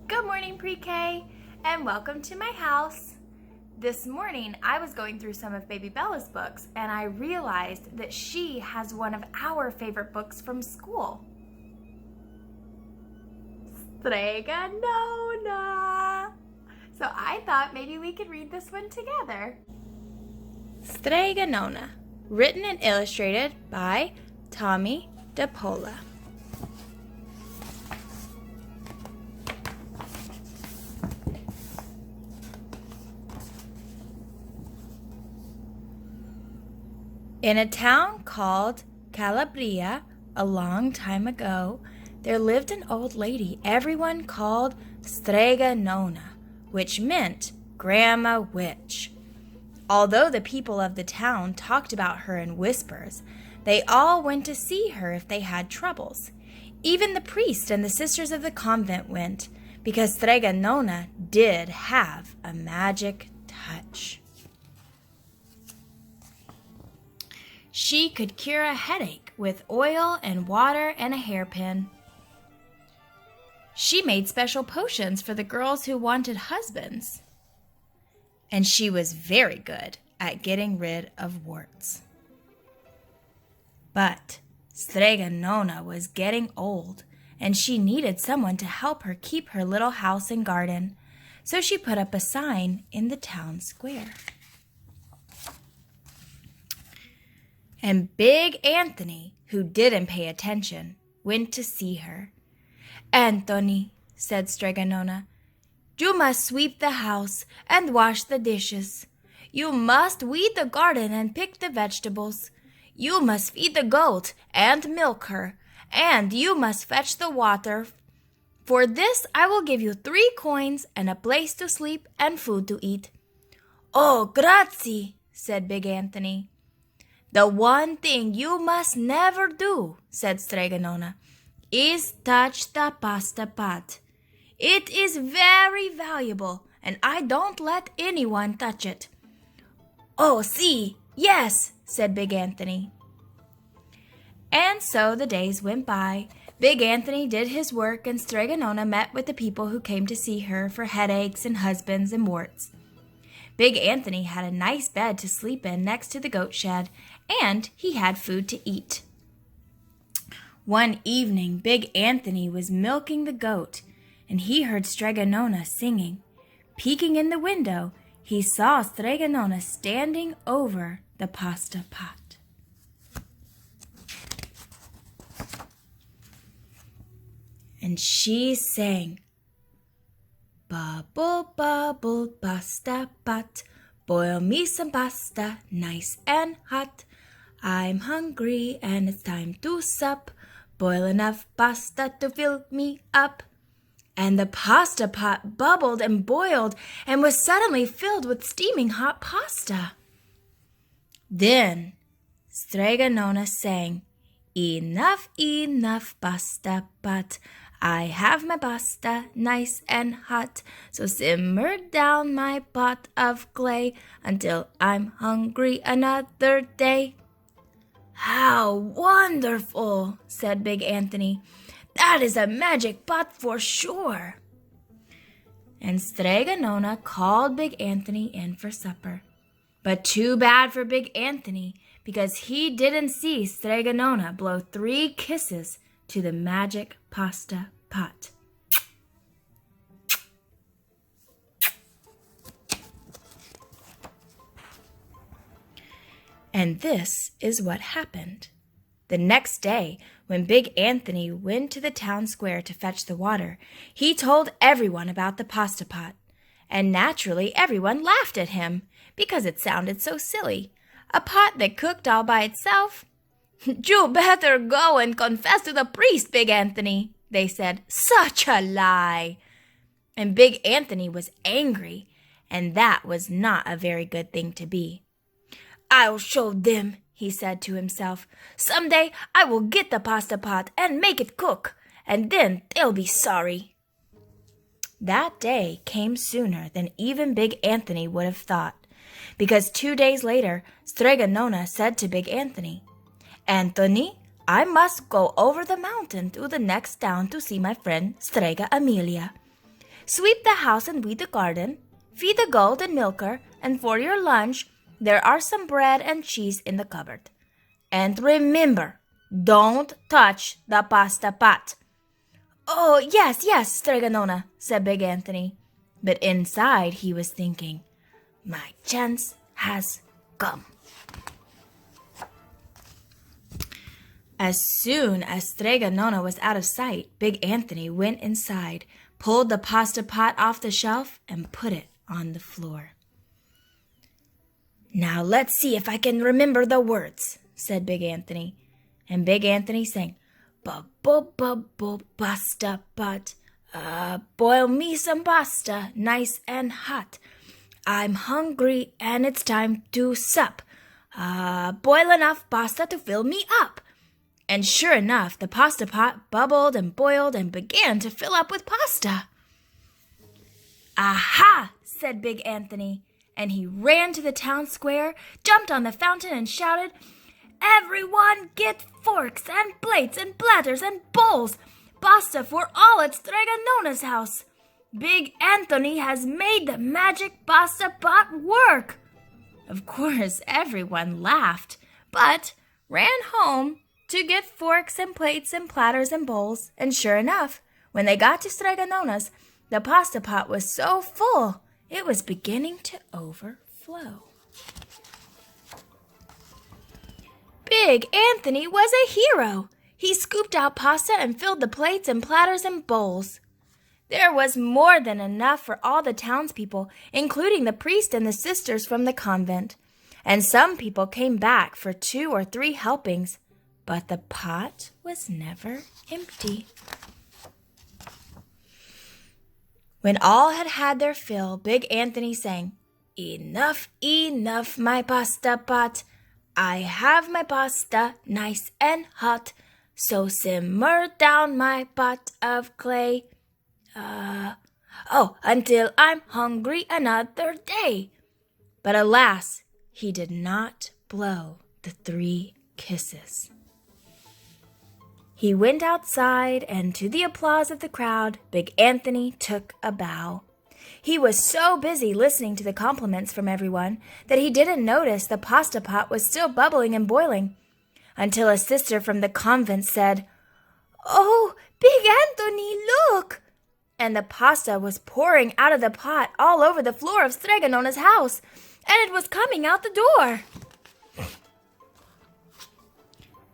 Good morning, Pre-K, and welcome to my house. This morning, I was going through some of Baby Bella's books, and I realized that she has one of our favorite books from school. Strega Nona. So I thought maybe we could read this one together. Strega Nona, written and illustrated by Tommy DePola. In a town called Calabria, a long time ago, there lived an old lady everyone called Strega Nona, which meant Grandma Witch. Although the people of the town talked about her in whispers, they all went to see her if they had troubles. Even the priest and the sisters of the convent went, because Strega Nona did have a magic touch. She could cure a headache with oil and water and a hairpin. She made special potions for the girls who wanted husbands. And she was very good at getting rid of warts. But Strega Nona was getting old, and she needed someone to help her keep her little house and garden. So she put up a sign in the town square. And Big Anthony, who didn't pay attention, went to see her. "Anthony," said Strega Nona, "you must sweep the house and wash the dishes. You must weed the garden and pick the vegetables. You must feed the goat and milk her, and you must fetch the water. For this I will give you 3 coins and a place to sleep and food to eat." "Oh, grazie," said Big Anthony. "The one thing you must never do," said Strega Nona, "is touch the pasta pot. It is very valuable, and I don't let anyone touch it." "Oh, si, yes," said Big Anthony. And so the days went by. Big Anthony did his work, and Strega Nona met with the people who came to see her for headaches and husbands and warts. Big Anthony had a nice bed to sleep in next to the goat shed, and he had food to eat. One evening, Big Anthony was milking the goat, and he heard Strega Nona singing. Peeking in the window, he saw Strega Nona standing over the pasta pot. And she sang, "Bubble, bubble, pasta pot, boil me some pasta, nice and hot. I'm hungry and it's time to sup. Boil enough pasta to fill me up." And the pasta pot bubbled and boiled and was suddenly filled with steaming hot pasta. Then Strega Nona sang, "Enough, enough pasta pot. I have my pasta nice and hot, so simmer down my pot of clay until I'm hungry another day." "How wonderful," said Big Anthony. "That is a magic pot for sure." And Strega Nona called Big Anthony in for supper. But too bad for Big Anthony, because he didn't see Strega Nona blow 3 kisses to the magic pasta pot. And this is what happened. The next day, when Big Anthony went to the town square to fetch the water, he told everyone about the pasta pot. And naturally, everyone laughed at him, because it sounded so silly. A pot that cooked all by itself? "You better go and confess to the priest, Big Anthony," they said. "Such a lie!" And Big Anthony was angry, and that was not a very good thing to be. "I'll show them," he said to himself. "Someday I will get the pasta pot and make it cook, and then they'll be sorry." That day came sooner than even Big Anthony would have thought, because 2 days later, Strega Nona said to Big Anthony, "Anthony, I must go over the mountain to the next town to see my friend Strega Amelia. Sweep the house and weed the garden. Feed the goat and milker, and for your lunch, there are some bread and cheese in the cupboard. And remember, don't touch the pasta pot." "Oh, yes, Strega Nona," said Big Anthony. But inside he was thinking, "My chance has come." As soon as Strega Nona was out of sight, Big Anthony went inside, pulled the pasta pot off the shelf, and put it on the floor. "Now let's see if I can remember the words," said Big Anthony. And Big Anthony sang, "Bubble, pasta pot. Boil me some pasta, nice and hot. I'm hungry and it's time to sup. Boil enough pasta to fill me up." And sure enough, the pasta pot bubbled and boiled and began to fill up with pasta. "Aha!" said Big Anthony, and he ran to the town square, jumped on the fountain, and shouted, "Everyone get forks and plates and platters and bowls. Pasta for all at Strega Nona's house. Big Anthony has made the magic pasta pot work." Of course, everyone laughed, but ran home to get forks and plates and platters and bowls, and sure enough, when they got to Strega Nona's, the pasta pot was so full it was beginning to overflow. Big Anthony was a hero. He scooped out pasta and filled the plates and platters and bowls. There was more than enough for all the townspeople, including the priest and the sisters from the convent. And some people came back for 2 or 3 helpings. But the pot was never empty. When all had had their fill, Big Anthony sang, "Enough, enough, my pasta pot. I have my pasta nice and hot. So simmer down my pot of clay. Until I'm hungry another day." But alas, he did not blow the 3 kisses. He went outside, and to the applause of the crowd, Big Anthony took a bow. He was so busy listening to the compliments from everyone that he didn't notice the pasta pot was still bubbling and boiling, until a sister from the convent said, "Oh, Big Anthony, look!" And the pasta was pouring out of the pot all over the floor of Strega Nona's house, and it was coming out the door.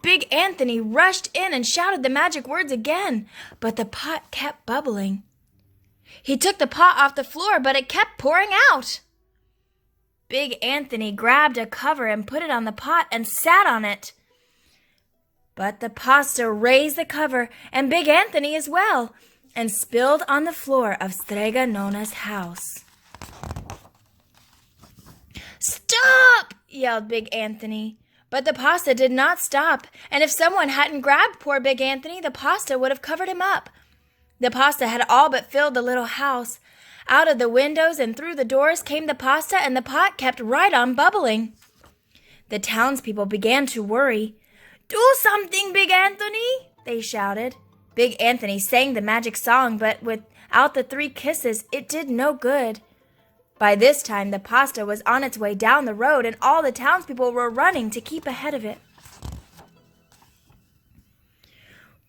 Big Anthony rushed in and shouted the magic words again, but the pot kept bubbling. He took the pot off the floor, but it kept pouring out. Big Anthony grabbed a cover and put it on the pot and sat on it. But the pasta raised the cover, and Big Anthony as well, and spilled on the floor of Strega Nona's house. "Stop!" yelled Big Anthony. But the pasta did not stop, and if someone hadn't grabbed poor Big Anthony, the pasta would have covered him up. The pasta had all but filled the little house. Out of the windows and through the doors came the pasta, and the pot kept right on bubbling. The townspeople began to worry. "Do something, Big Anthony!" they shouted. Big Anthony sang the magic song, but without the 3 kisses, it did no good. By this time, the pasta was on its way down the road, and all the townspeople were running to keep ahead of it.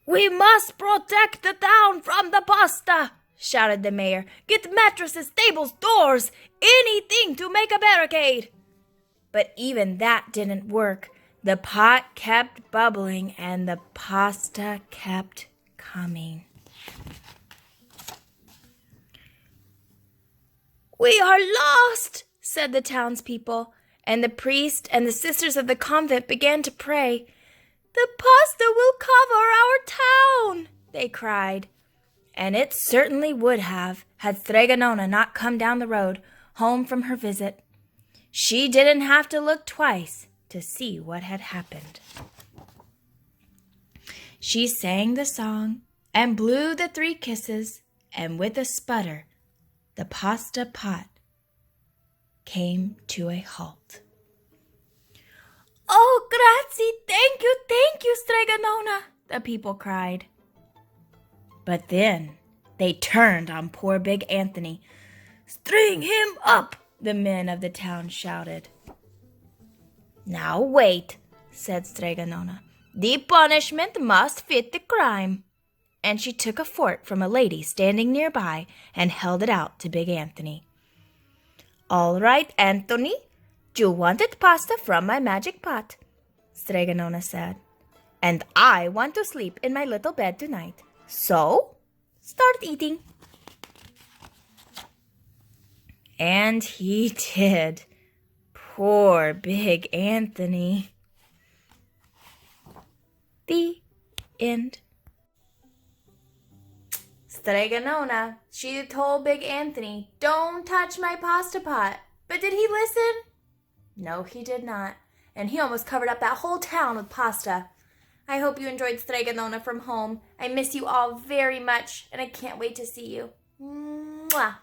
"We must protect the town from the pasta," shouted the mayor. "Get mattresses, tables, doors, anything to make a barricade." But even that didn't work. The pot kept bubbling, and the pasta kept coming. "We are lost," said the townspeople, and the priest and the sisters of the convent began to pray. "The pasta will cover our town," they cried. And it certainly would have, had Strega Nona not come down the road, home from her visit. She didn't have to look twice to see what had happened. She sang the song and blew the 3 kisses, and with a sputter, the pasta pot came to a halt. "Oh, grazie, thank you, Strega Nona," the people cried. But then They turned on poor Big Anthony. "String him up!" the men of the town shouted. "Now wait," said Strega Nona. "The punishment must fit the crime." And she took a fork from a lady standing nearby and held it out to Big Anthony. "All right, Anthony, you wanted pasta from my magic pot," Strega Nona said. "And I want to sleep in my little bed tonight. So, start eating." And he did. Poor Big Anthony. The end. Strega Nona, she told Big Anthony, "Don't touch my pasta pot." But did he listen? No, he did not. And he almost covered up that whole town with pasta. I hope you enjoyed Strega Nona from home. I miss you all very much, and I can't wait to see you. Mwah.